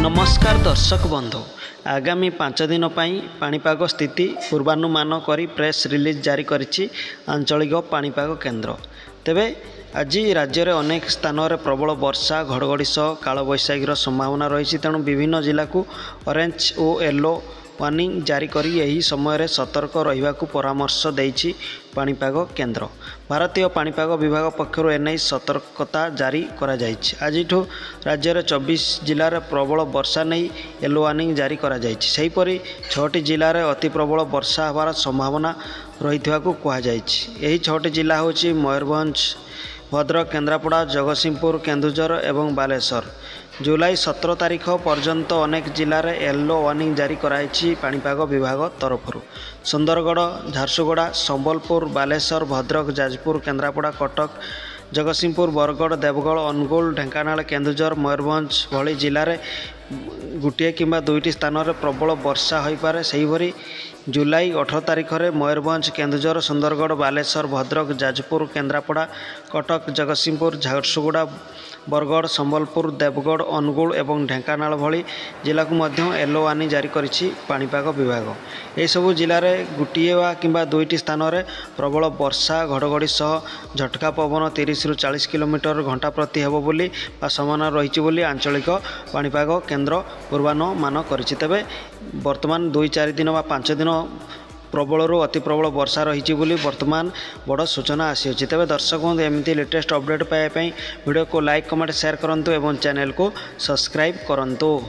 नमस्कार दर्शक बंधु आगामी 5 दिन पाणीपाग स्थिति पूर्वानुमान करी प्रेस रिलीज जारी करिछि आंचलिक पाणीपाग केन्द्र। तेबे आज राज्य में अनेक स्थान में प्रबल वर्षा घड़घड़ी सह कालबैशाखीर संभावना रही। तेणु विभिन्न जिला को ऑरेंज और येलो वार्निंग जारी करी यही समय सतर्क रहिबा को परामर्श देइछि पाणीपाग केन्द्र। भारतीय पाणीपाग विभाग पक्षर एने सतर्कता जारी करा जाइछि। आजिठु राज्य में 24 जिले में प्रबल वर्षा नहीं येलो वार्निंग जारी करा जाइछि। सेहीपरि 6टी जिले में अति प्रबल वर्षा होबार संभावना रही कहुछि। यही 6टी जिला होछि मयूरभंज, भद्रक, केन्द्रापड़ा, जगतसिंहपुर, केन्दुझर एवं बालेश्वर। जुलाई 17 तारीख पर्यंत अनेक जिले में येलो वार्निंग जारी कराई पाणीपाग विभाग तरफ। सुंदरगढ़, झारसुगुड़ा, संबलपुर, बालेश्वर, भद्रक, जाजपुर, केन्द्रापड़ा, कटक, जगतसिंहपुर, बरगढ़, देवगढ़, अनुगुल, ढेंकानाल, केन्दुझर, मयूरभंज भली जिले में गोटे किंबा 2टी स्थान में प्रबल वर्षा हो पारे। सेहीपरि जुलाई 18 तारीख में मयूरभंज, केन्दुझर, सुंदरगढ़, बालेश्वर, भद्रक, जाजपुर, केन्द्रापड़ा, कटक, जगतसिंहपुर, झारसुगुड़ा, बरगढ़, संबलपुर, देवगढ़, अनुगुल एवं ढेंकानाल भली जिला को मध्य येलो वार्निंग जारी करिछि पाणीपाग विभाग। यह सबु जिले में गोटे किंबा 2टी स्थान में प्रबल वर्षा घड़घड़ी सह झटका पवन 30 ରୁ 40 किलोमीटर घंटा प्रति हेबो बोली संभावना रही बोली आंचलिक पाणीपाग केन्द्र पूर्वानुमान करिछि। तेबे वर्तमान 2-4 दिन बा 5 दिन प्रबल अति प्रबल वर्षा रही वर्तमान बड़ सूचना आसी। तेज दर्शक बंधु एमती लेटेस्ट अपडेट पाइबा वीडियो को लाइक, कमेंट, शेयर करूँ और चैनल को सब्सक्राइब करूँ।